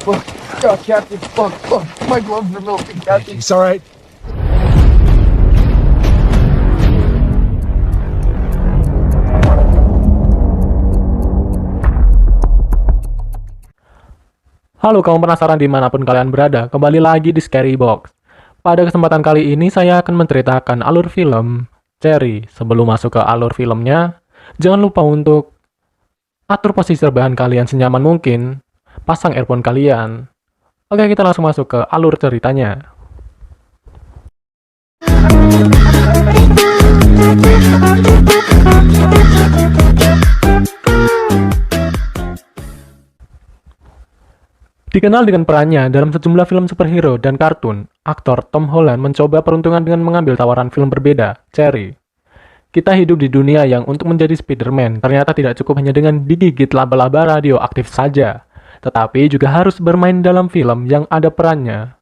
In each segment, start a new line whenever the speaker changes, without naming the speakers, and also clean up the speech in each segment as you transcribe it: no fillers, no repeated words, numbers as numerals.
Fuck. God, Captain. Fuck. My gloves are melting, Captain.
It's all right.
Halo kaum penasaran dimanapun kalian berada, kembali lagi di Scary Box. Pada kesempatan kali ini saya akan menceritakan alur film Cherry. Sebelum masuk ke alur filmnya, jangan lupa untuk atur posisi rebahan kalian senyaman mungkin, pasang earphone kalian. Oke, kita langsung masuk ke alur ceritanya. Dikenal dengan perannya dalam sejumlah film superhero dan kartun, aktor Tom Holland mencoba peruntungan dengan mengambil tawaran film berbeda, Cherry. Kita hidup di dunia yang untuk menjadi Spider-Man ternyata tidak cukup hanya dengan digigit laba-laba radioaktif saja, tetapi juga harus bermain dalam film yang ada perannya.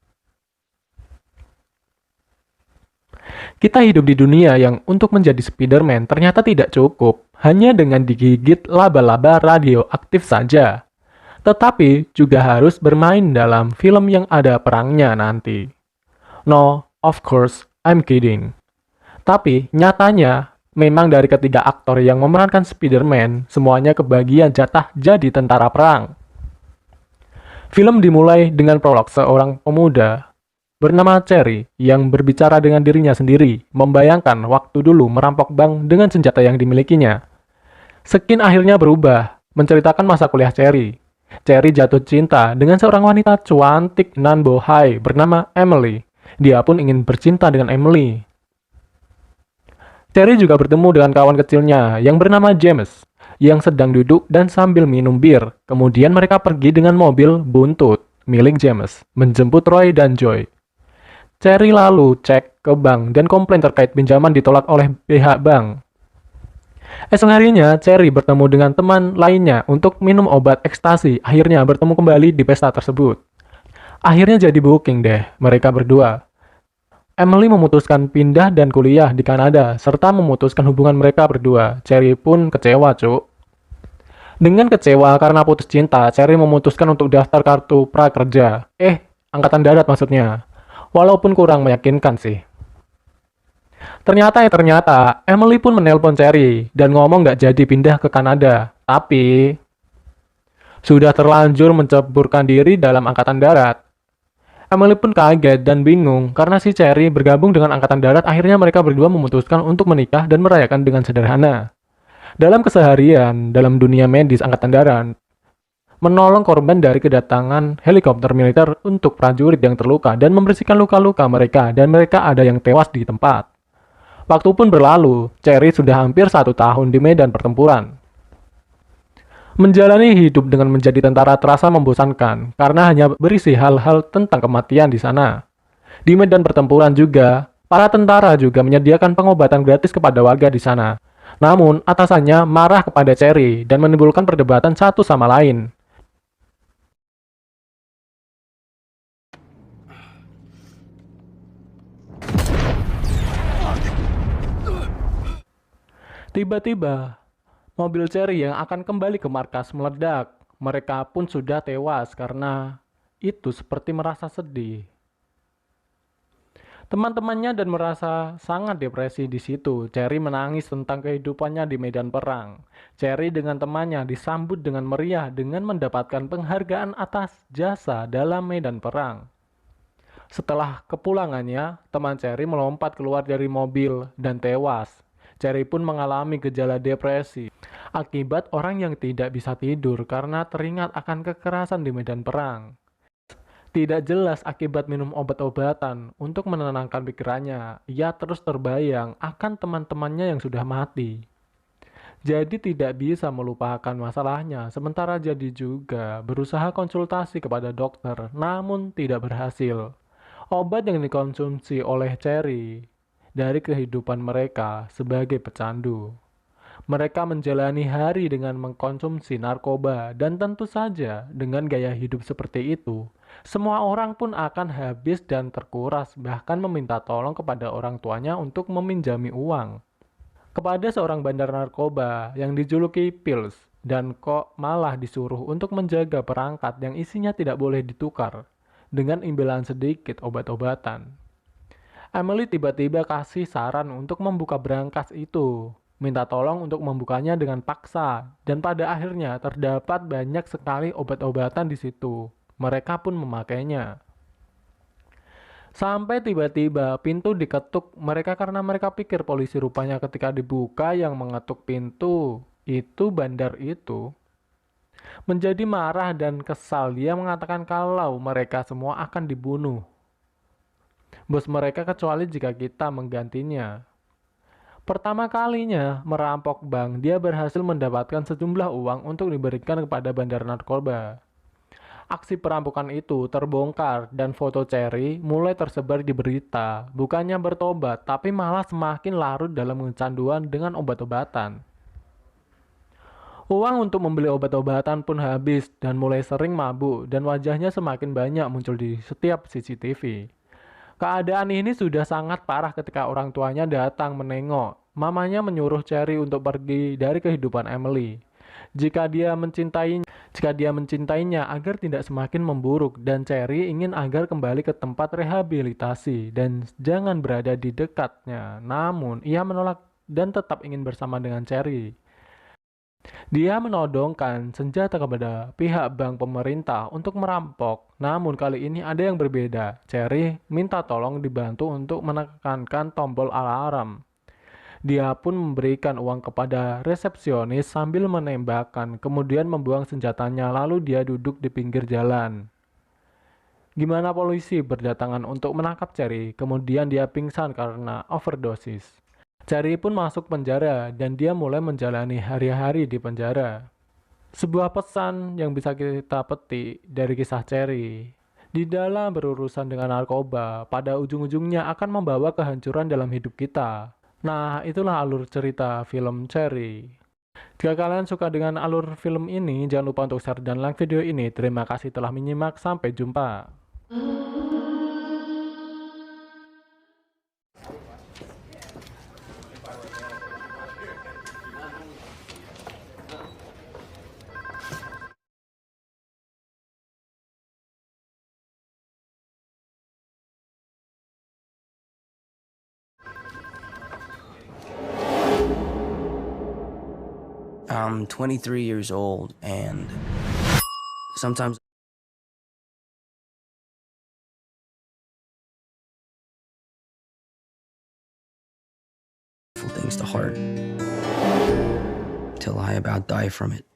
Kita hidup di dunia yang untuk menjadi Spider-Man ternyata tidak cukup hanya dengan digigit laba-laba radioaktif saja, tetapi juga harus bermain dalam film yang ada perangnya nanti. No, of course, I'm kidding. Tapi nyatanya, memang dari ketiga aktor yang memerankan Spider-Man, semuanya kebagian jatah jadi tentara perang. Film dimulai dengan prolog seorang pemuda bernama Cherry yang berbicara dengan dirinya sendiri, membayangkan waktu dulu merampok bank dengan senjata yang dimilikinya. Skin akhirnya berubah, menceritakan masa kuliah Cherry. Cherry jatuh cinta dengan seorang wanita cantik nan bohai bernama Emily. Dia pun ingin bercinta dengan Emily. Cherry juga bertemu dengan kawan kecilnya yang bernama James, yang sedang duduk dan sambil minum bir. Kemudian mereka pergi dengan mobil buntut milik James, menjemput Roy dan Joy. Cherry lalu cek ke bank dan komplain terkait pinjaman ditolak oleh pihak bank. Esok harinya, Cherry bertemu dengan teman lainnya untuk minum obat ekstasi. Akhirnya bertemu kembali di pesta tersebut. Akhirnya jadi booking deh mereka berdua. Emily memutuskan pindah dan kuliah di Kanada, serta memutuskan hubungan mereka berdua. Cherry pun kecewa, cuk. Dengan kecewa karena putus cinta, Cherry memutuskan untuk daftar kartu prakerja. Angkatan darat maksudnya. Walaupun kurang meyakinkan sih. Ternyata, Emily pun menelpon Cherry dan ngomong nggak jadi pindah ke Kanada. Tapi, sudah terlanjur menceburkan diri dalam Angkatan Darat. Emily pun kaget dan bingung karena si Cherry bergabung dengan Angkatan Darat. Akhirnya mereka berdua memutuskan untuk menikah dan merayakan dengan sederhana. Dalam keseharian, dalam dunia medis Angkatan Darat, menolong korban dari kedatangan helikopter militer untuk prajurit yang terluka dan membersihkan luka-luka mereka, dan mereka ada yang tewas di tempat. Waktu pun berlalu, Cherry sudah hampir 1 tahun di medan pertempuran. Menjalani hidup dengan menjadi tentara terasa membosankan, karena hanya berisi hal-hal tentang kematian di sana. Di medan pertempuran juga, para tentara juga menyediakan pengobatan gratis kepada warga di sana. Namun, atasannya marah kepada Cherry dan menimbulkan perdebatan satu sama lain. Tiba-tiba, mobil Cherry yang akan kembali ke markas meledak. Mereka pun sudah tewas karena itu seperti merasa sedih. Teman-temannya dan merasa sangat depresi di situ. Cherry menangis tentang kehidupannya di medan perang. Cherry dengan temannya disambut dengan meriah dengan mendapatkan penghargaan atas jasa dalam medan perang. Setelah kepulangannya, teman Cherry melompat keluar dari mobil dan tewas. Cherry pun mengalami gejala depresi akibat orang yang tidak bisa tidur karena teringat akan kekerasan di medan perang. Tidak jelas akibat minum obat-obatan untuk menenangkan pikirannya, ia terus terbayang akan teman-temannya yang sudah mati. Jadi tidak bisa melupakan masalahnya, sementara jadi juga berusaha konsultasi kepada dokter, namun tidak berhasil. Obat yang dikonsumsi oleh Cherry dari kehidupan mereka sebagai pecandu. Mereka menjalani hari dengan mengkonsumsi narkoba, dan tentu saja dengan gaya hidup seperti itu, semua orang pun akan habis dan terkuras, bahkan meminta tolong kepada orang tuanya untuk meminjami uang. Kepada seorang bandar narkoba yang dijuluki Pills, dan kok malah disuruh untuk menjaga perangkat yang isinya tidak boleh ditukar dengan imbalan sedikit obat-obatan. Emily tiba-tiba kasih saran untuk membuka berangkas itu, minta tolong untuk membukanya dengan paksa, dan pada akhirnya terdapat banyak sekali obat-obatan di situ. Mereka pun memakainya. Sampai tiba-tiba pintu diketuk mereka karena mereka pikir polisi, rupanya ketika dibuka yang mengetuk pintu itu bandar itu. Menjadi marah dan kesal, dia mengatakan kalau mereka semua akan dibunuh. Bos mereka kecuali jika kita menggantinya. Pertama kalinya merampok bank, dia berhasil mendapatkan sejumlah uang untuk diberikan kepada bandar narkoba. Aksi perampokan itu terbongkar dan foto Cherry mulai tersebar di berita. Bukannya bertobat, tapi malah semakin larut dalam kecanduan dengan obat-obatan. Uang untuk membeli obat-obatan pun habis dan mulai sering mabuk dan wajahnya semakin banyak muncul di setiap CCTV. Keadaan ini sudah sangat parah ketika orang tuanya datang menengok. Mamanya menyuruh Cherry untuk pergi dari kehidupan Emily. Jika dia mencintainya agar tidak semakin memburuk, dan Cherry ingin agar kembali ke tempat rehabilitasi dan jangan berada di dekatnya. Namun, ia menolak dan tetap ingin bersama dengan Cherry. Dia menodongkan senjata kepada pihak bank pemerintah untuk merampok. Namun kali ini ada yang berbeda. Cherry minta tolong dibantu untuk menekankan tombol alarm. Dia pun memberikan uang kepada resepsionis sambil menembakkan, kemudian membuang senjatanya lalu dia duduk di pinggir jalan. Gimana polisi berdatangan untuk menangkap Cherry, kemudian dia pingsan karena overdosis. Cherry pun masuk penjara dan dia mulai menjalani hari-hari di penjara. Sebuah pesan yang bisa kita petik dari kisah Cherry. Di dalam berurusan dengan narkoba, pada ujung-ujungnya akan membawa kehancuran dalam hidup kita. Nah, itulah alur cerita film Cherry. Jika kalian suka dengan alur film ini, jangan lupa untuk share dan like video ini. Terima kasih telah menyimak, sampai jumpa.
I'm 23 years old, and sometimes things to heart till I about die from it.